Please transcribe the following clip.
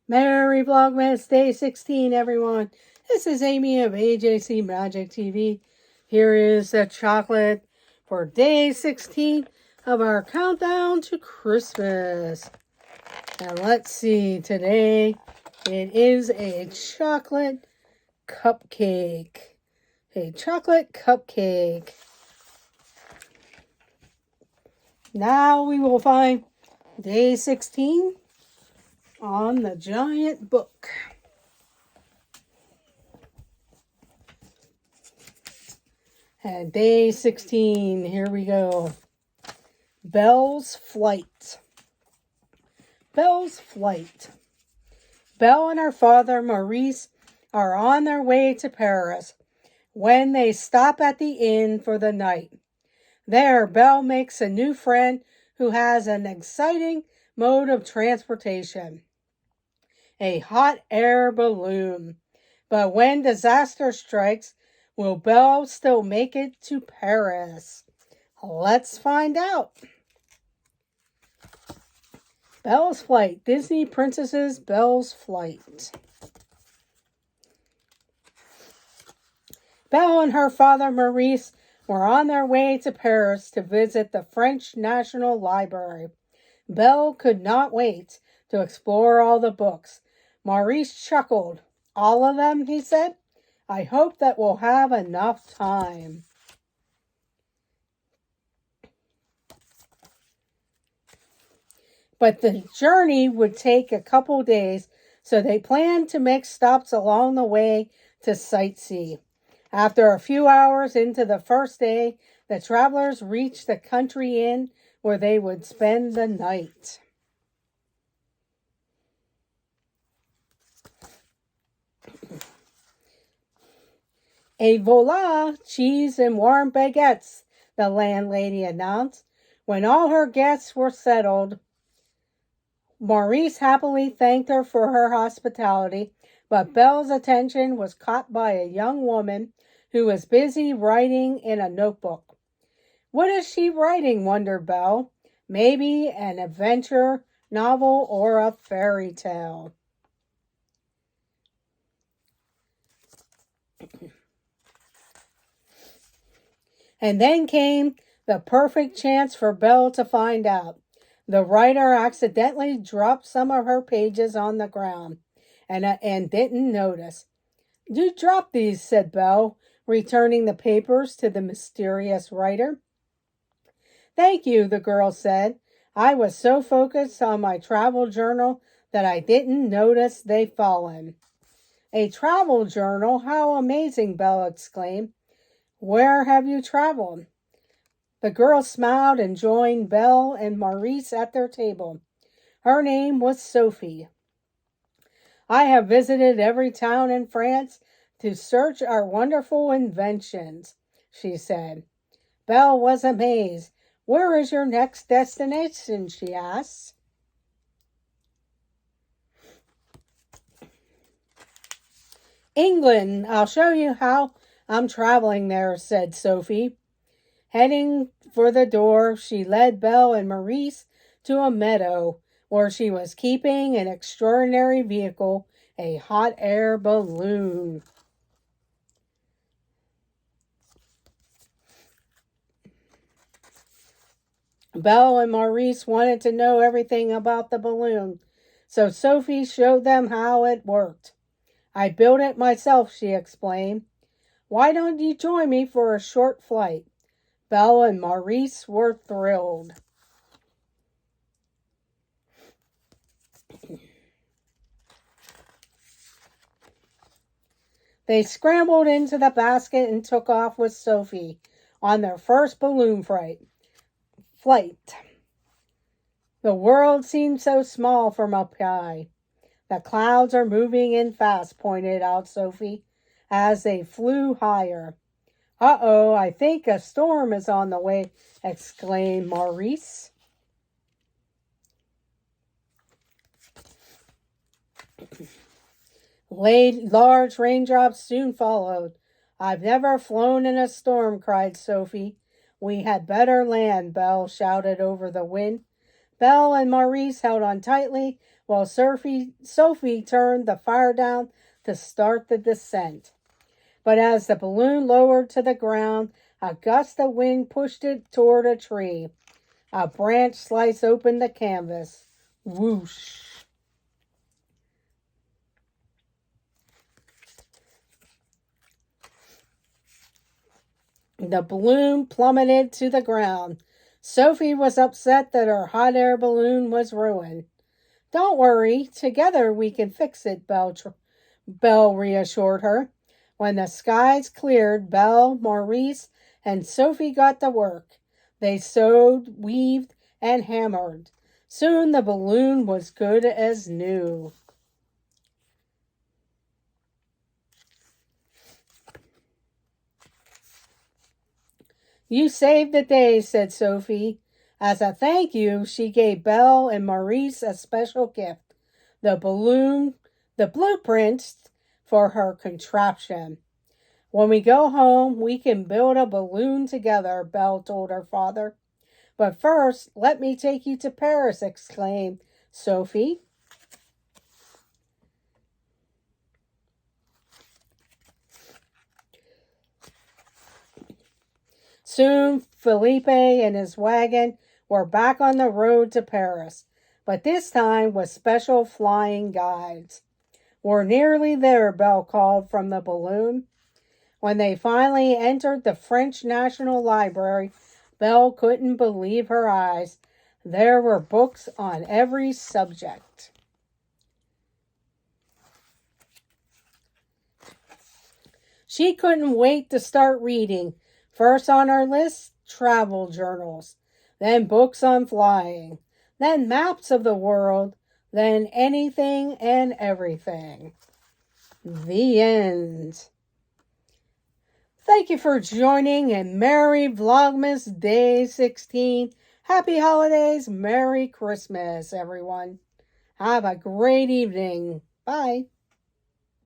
Merry Vlogmas Day 16, everyone. This is Amy of AJC Magic TV. Here is the chocolate for Day 16 of our countdown to Christmas. And let's see, today it is a chocolate cupcake. A chocolate cupcake. Now we will find Day 16 on the giant book. And Day 16, here we go. Belle's Flight. Belle's Flight. Belle and her father, Maurice, are on their way to Paris when they stop at the inn for the night. There, Belle makes a new friend who has an exciting mode of transportation. A hot air balloon. But when disaster strikes, will Belle still make it to Paris? Let's find out. Belle's Flight. Disney Princesses Belle's Flight. Belle and her father Maurice were on their way to Paris to visit the French National Library. Belle could not wait to explore all the books. Maurice chuckled. All of them, he said. I hope that we'll have enough time. But the journey would take a couple days, so they planned to make stops along the way to sightsee. After a few hours into the first day, the travelers reached the country inn where they would spend the night. Et voila, cheese and warm baguettes, the landlady announced. When all her guests were settled, Maurice happily thanked her for her hospitality, but Belle's attention was caught by a young woman who was busy writing in a notebook. What is she writing, wondered Belle? Maybe an adventure novel or a fairy tale. And then came the perfect chance for Belle to find out. The writer accidentally dropped some of her pages on the ground and didn't notice. You dropped these, said Belle, returning the papers to the mysterious writer. Thank you, the girl said. I was so focused on my travel journal that I didn't notice they'd fallen. A travel journal? How amazing, Belle exclaimed. Where have you traveled? The girl smiled and joined Belle and Maurice at their table. Her name was Sophie. I have visited every town in France to search our wonderful inventions, she said. Belle was amazed. Where is your next destination? She asked. England. I'll show you how I'm traveling there, said Sophie. Heading for the door, she led Belle and Maurice to a meadow where she was keeping an extraordinary vehicle, a hot air balloon. Belle and Maurice wanted to know everything about the balloon, so Sophie showed them how it worked. I built it myself, she explained. Why don't you join me for a short flight? Belle and Maurice were thrilled. They scrambled into the basket and took off with Sophie on their first balloon flight. The world seemed so small from up high. The clouds are moving in fast, pointed out Sophie as they flew higher. Uh-oh, I think a storm is on the way, exclaimed Maurice. Large raindrops soon followed. I've never flown in a storm, cried Sophie. We had better land, Belle shouted over the wind. Belle and Maurice held on tightly while Sophie turned the fire down to start the descent. But as the balloon lowered to the ground, a gust of wind pushed it toward a tree. A branch sliced open the canvas. Whoosh! The balloon plummeted to the ground. Sophie was upset that her hot air balloon was ruined. Don't worry, together we can fix it, Belle reassured her. When the skies cleared, Belle, Maurice, and Sophie got to work. They sewed, weaved, and hammered. Soon the balloon was good as new. You saved the day, said Sophie. As a thank you, she gave Belle and Maurice a special gift, the blueprints for her contraption. When we go home, we can build a balloon together, Belle told her father. But first, let me take you to Paris, exclaimed Sophie. Soon, Felipe and his wagon were back on the road to Paris, but this time with special flying guides. We're nearly there, Belle called from the balloon. When they finally entered the French National Library, Belle couldn't believe her eyes. There were books on every subject. She couldn't wait to start reading. First on her list, travel journals, then books on flying, then maps of the world, then anything and everything. The end. Thank you for joining, and Merry Vlogmas Day 16. Happy holidays, Merry Christmas, everyone. Have a great evening. Bye.